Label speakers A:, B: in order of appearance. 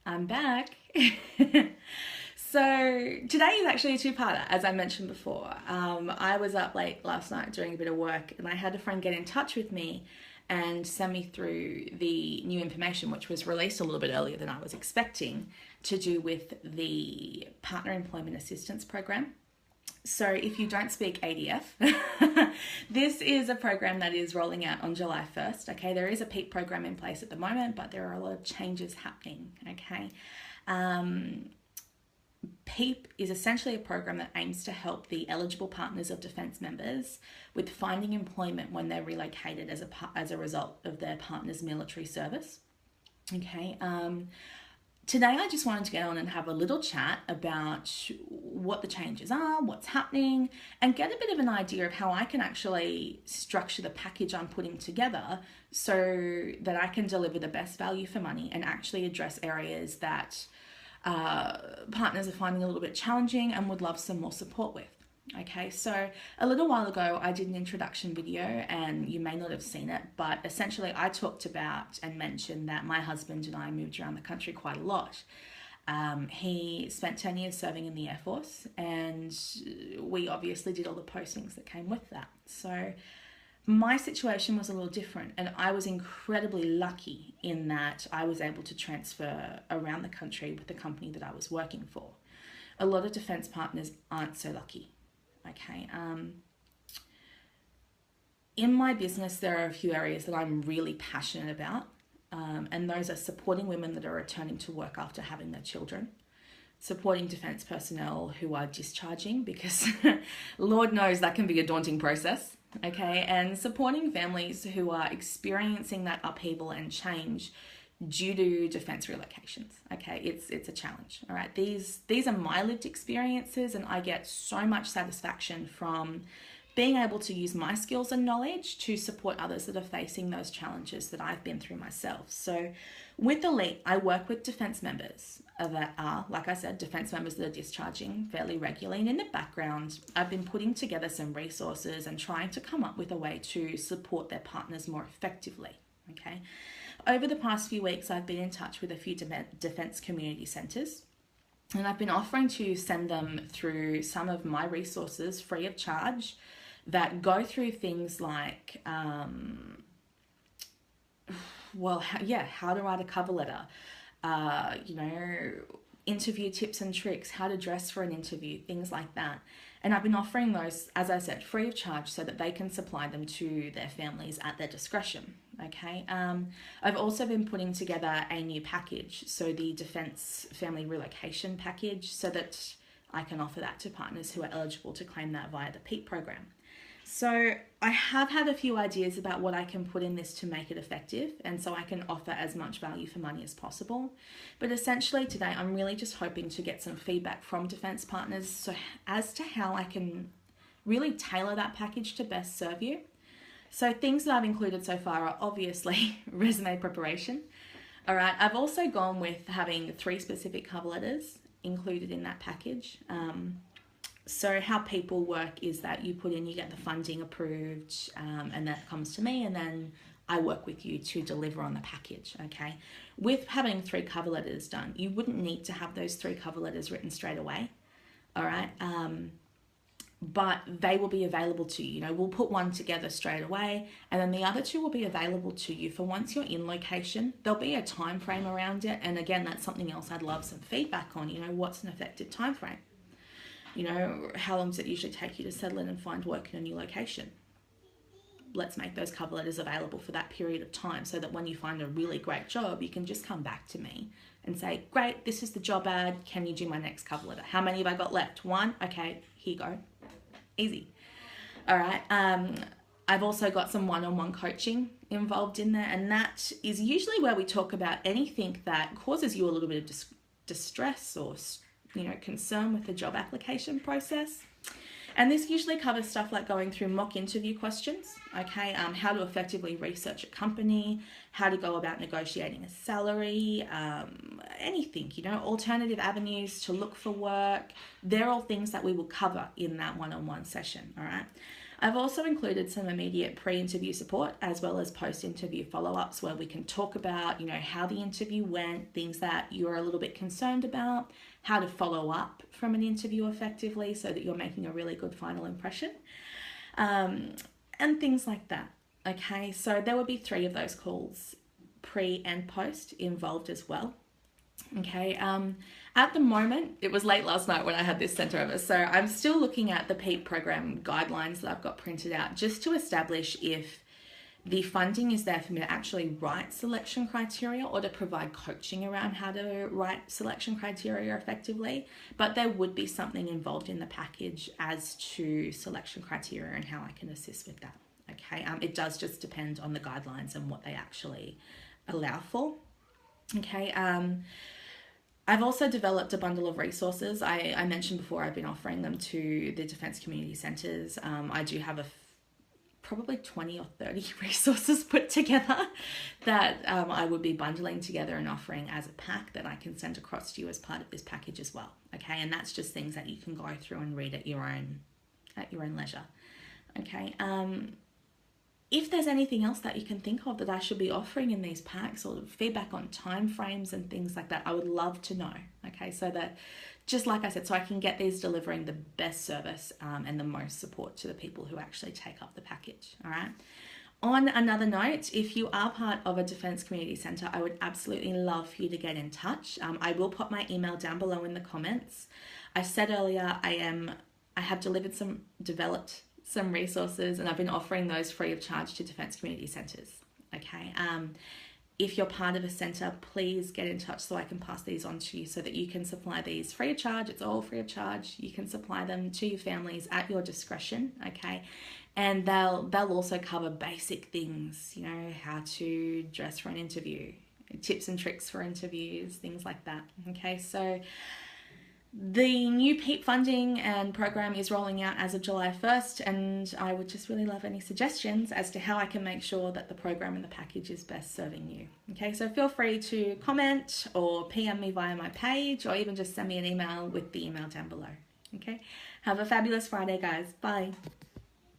A: I'm back. So today is actually a two-parter, as I mentioned before. I was up late last night doing a bit of work, and I had a friend get in touch with me and send me through the new information, which was released a little bit earlier than I was expecting, to do with the Partner Employment Assistance Program. So if you don't speak ADF, this is a program that is rolling out on July 1st. Okay, there is a PEAP program in place at the moment, but there are a lot of changes happening. Okay, PEAP is essentially a program that aims to help the eligible partners of defence members with finding employment when they're relocated as a result of their partner's military service. Okay. Today I just wanted to get on and have a little chat about what the changes are, what's happening, and get a bit of an idea of how I can actually structure the package I'm putting together so that I can deliver the best value for money and actually address areas that partners are finding a little bit challenging and would love some more support with. Okay, so a little while ago I did an introduction video, and you may not have seen it, but essentially I talked about and mentioned that my husband and I moved around the country quite a lot. He spent 10 years serving in the Air Force, and we obviously did all the postings that came with that. So my situation was a little different, and I was incredibly lucky in that I was able to transfer around the country with the company that I was working for. A lot of defence partners aren't so lucky. Okay, in my business, there are a few areas that I'm really passionate about, and those are supporting women that are returning to work after having their children, supporting defence personnel who are discharging, because Lord knows that can be a daunting process, okay, and supporting families who are experiencing that upheaval and change due to defence relocations. Okay, it's a challenge. All right, these are my lived experiences, and I get so much satisfaction from being able to use my skills and knowledge to support others that are facing those challenges that I've been through myself. So with Elite, I work with defence members that are, like I said, defence members that are discharging fairly regularly, and in the background I've been putting together some resources and trying to come up with a way to support their partners more effectively. Okay, over the past few weeks, I've been in touch with a few defence community centres, and I've been offering to send them through some of my resources free of charge that go through things like, how to write a cover letter, interview tips and tricks, how to dress for an interview, things like that. And I've been offering those, as I said, free of charge so that they can supply them to their families at their discretion. Okay. I've also been putting together a new package, so the Defence Family Relocation Package, so that I can offer that to partners who are eligible to claim that via the PEAP program. So I have had a few ideas about what I can put in this to make it effective, and so I can offer as much value for money as possible. But essentially today I'm really just hoping to get some feedback from defence partners so as to how I can really tailor that package to best serve you. So things that I've included so far are obviously resume preparation. All right, I've also gone with having 3 specific cover letters included in that package. So how people work is that you put in, you get the funding approved, and that comes to me, and then I work with you to deliver on the package, okay? With having 3 cover letters done, you wouldn't need to have those 3 cover letters written straight away, all right? But they will be available to you. We'll put one together straight away, and then the other 2 will be available to you for once you're in location. There'll be a time frame around it, and again, that's something else I'd love some feedback on. What's an effective time frame? How long does it usually take you to settle in and find work in a new location? Let's make those cover letters available for that period of time so that when you find a really great job, you can just come back to me and say, great, this is the job ad. Can you do my next cover letter? How many have I got left? 1? Okay, here you go. Easy. All right. I've also got some one-on-one coaching involved in there, and that is usually where we talk about anything that causes you a little bit of distress or concern with the job application process. And this usually covers stuff like going through mock interview questions, okay, how to effectively research a company, how to go about negotiating a salary, anything, alternative avenues to look for work. They're all things that we will cover in that one-on-one session, all right? I've also included some immediate pre-interview support as well as post-interview follow-ups where we can talk about, how the interview went, things that you're a little bit concerned about, how to follow up from an interview effectively so that you're making a really good final impression, and things like that. Okay, so there would be 3 of those calls, pre and post, involved as well. Okay, at the moment, it was late last night when I had this sent over, so I'm still looking at the PEAP program guidelines that I've got printed out just to establish if the funding is there for me to actually write selection criteria or to provide coaching around how to write selection criteria effectively. But there would be something involved in the package as to selection criteria and how I can assist with that. Okay, it does just depend on the guidelines and what they actually allow for. Okay, I've also developed a bundle of resources. I mentioned before I've been offering them to the Defence Community Centres. I do have probably 20 or 30 resources put together that I would be bundling together and offering as a pack that I can send across to you as part of this package as well. Okay, and that's just things that you can go through and read at your own leisure. Okay, if there's anything else that you can think of that I should be offering in these packs, or feedback on timeframes and things like that, I would love to know. Okay, so that, just like I said, so I can get these delivering the best service and the most support to the people who actually take up the package. All right. On another note, if you are part of a Defence Community Centre, I would absolutely love for you to get in touch. I will put my email down below in the comments. I said earlier, I have developed some resources, and I've been offering those free of charge to Defence Community Centres. Okay, if you're part of a centre, please get in touch so I can pass these on to you so that you can supply these free of charge. It's all free of charge. You can supply them to your families at your discretion. Okay, and they'll also cover basic things, how to dress for an interview, tips and tricks for interviews, things like that. Okay, so the new PEAP funding and program is rolling out as of July 1st, and I would just really love any suggestions as to how I can make sure that the program and the package is best serving you. Okay, so feel free to comment or PM me via my page, or even just send me an email with the email down below. Okay, have a fabulous Friday, guys. Bye.